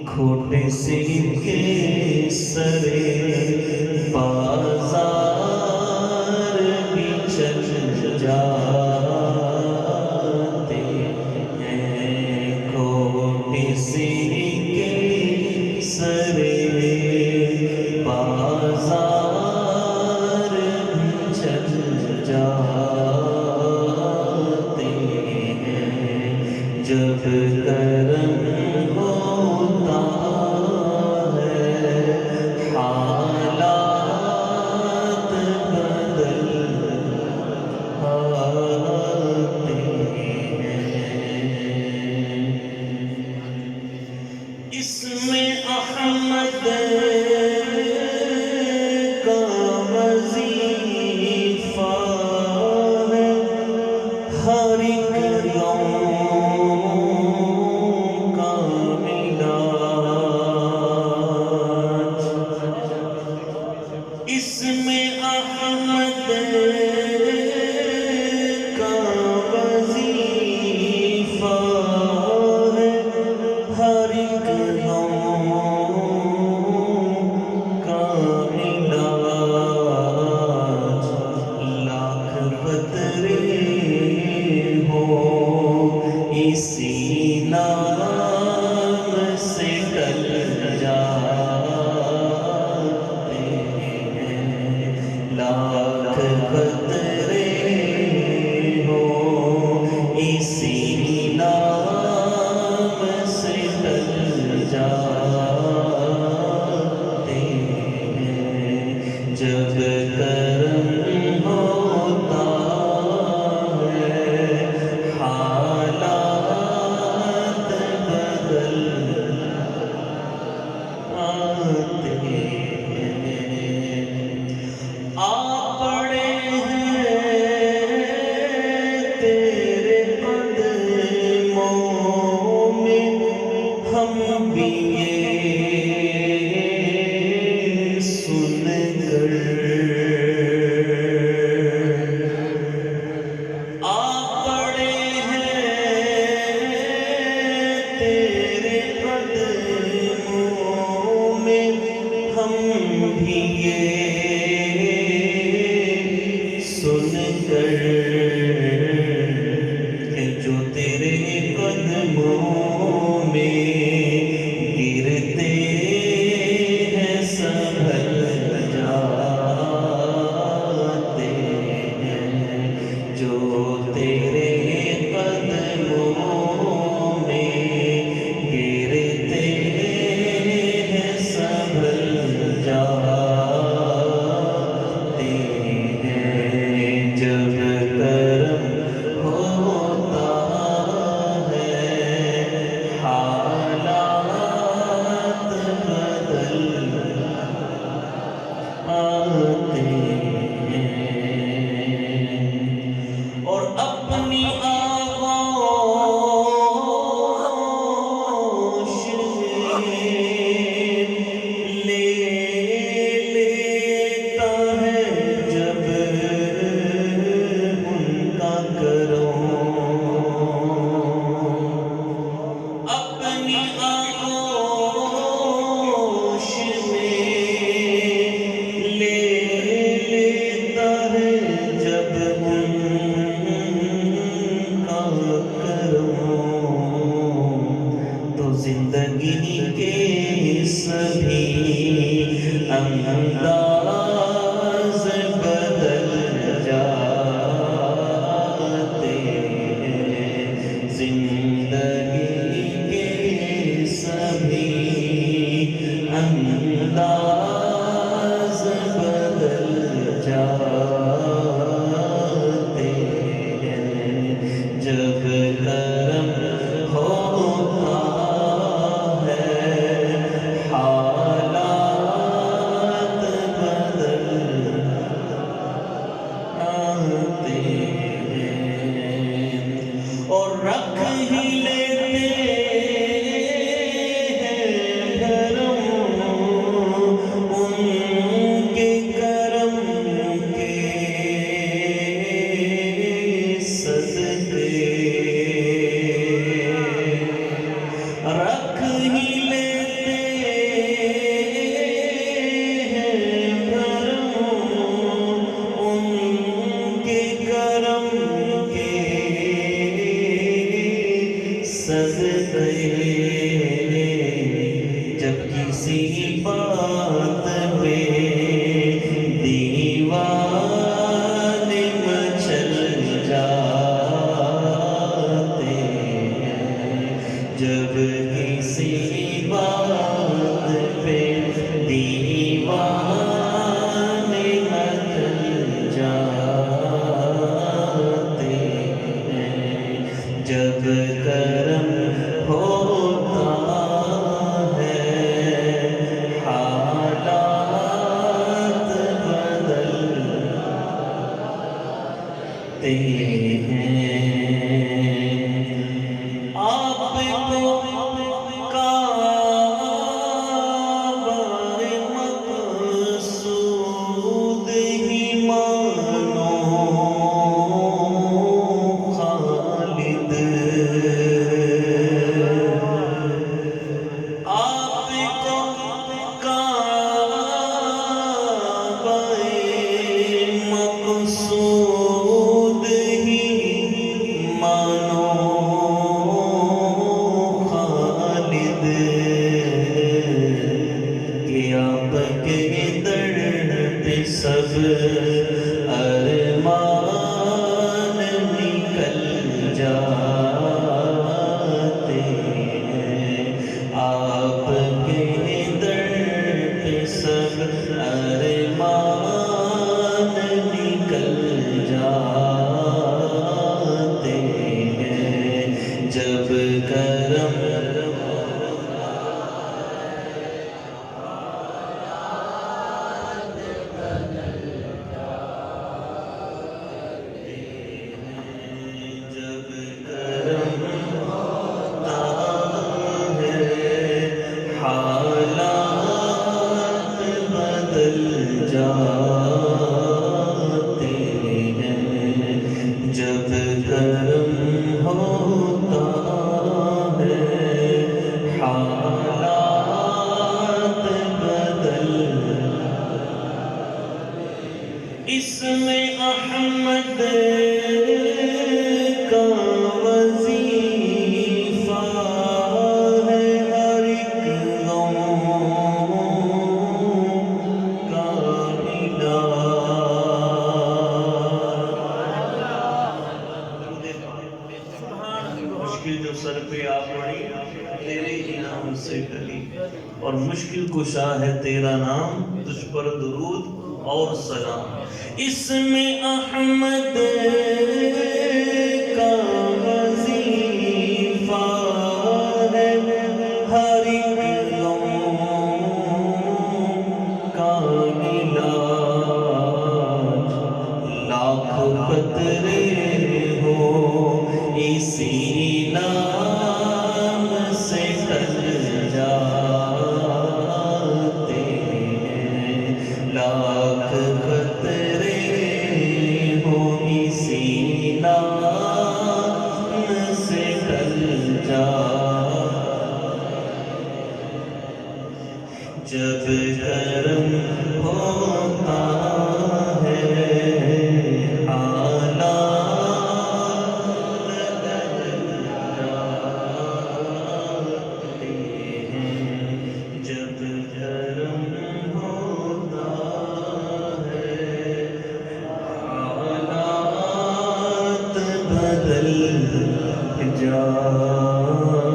کھوٹے سکے سرے بازار بھی چل جاتے ہیں، کھوٹے سکے سرے بازار بھی چل جاتے ہیں، جب کرم ہوتا ہے حالات بدل آتے ہیں۔ اس میں احمد کا وظیفہ ہے، ہر ایک اس میں احمد کا وظیفہ ہے، ہر ایک کا علاج، لاکھ خطرے ہو اسی نام سے ٹل جاتے ہیں، لاکھ خطرے ہو اسی نام سے ٹل جاتے ہیں، جب کرم ہوتا ہے حالات بدل آتے ہیں۔ آ پڑے ہیں تیرے قدموں میں ہم بھی یہ سن کر، آ پڑے ہیں تیرے قدموں میں ہم بھی یہ سن کر کہ جو تیرے قدموں میں گرتے ہیں سنبھل جاتے ہیں، جو تیرے قدموں میں گرتے ہیں سنبھل جاتے ہیں، جب کرم ہوتا ہے حالات بدل آتے ہیں، اور اپنی آغوش لے لیتا ہے جب ان کا کرم، اپنی آغوش میں لے لیتا ہے جب ان کا کرم، تو زندگی کے سبھی انداز بدل جاتے ہیں، زندگی کے سبھی انداز بدل جاتے ہیں، جب کرم ہوتا رکھ ہی لیتے ہیں بھرم ان کے کرم کے صدقے، جب کسی بات پہ دیوانے مچل جاتے ہیں، جب کسی بات پہ دیوانے مچل جاتے ہیں، جب کرم ہوتا ہے حالات بدلتے ہیں۔ آپ کو کعبہ مقصود ہی مانو خالد، آپ کو کعبہ مقصود ہی مانو خالد، کہ آپ کے در پہ سب ارمان نکل جاتے ہیں، آپ کے در پہ سب ارمان نکل جاتے ہیں، جب کرم جب کرم ہوتا ہے حالات بدل جاتے ہیں، جب کرم ہوتا ہے حالات بدل۔ اس میں احمد کا وظیفہ ہے ہر ایک غم کا علاج۔ مشکل جو سر پہ آ پڑی تیرے ہی نام سے ٹلی، اور مشکل کشا ہے تیرا نام، تجھ پر درود اور سلام۔ اس میں احمد کا وظیفہ ہے ہر ایک غم کا علاج، لاکھ قطرے ہو اسی نام سے ٹل جاتے ہیں، لاکھ قطرے ہو اسی نام سے ٹل جاتے، جب کرم ہوتا ہے حالات بدل جاتے ہیں، جب کرم ہوتا ہے حالات بدل جاتے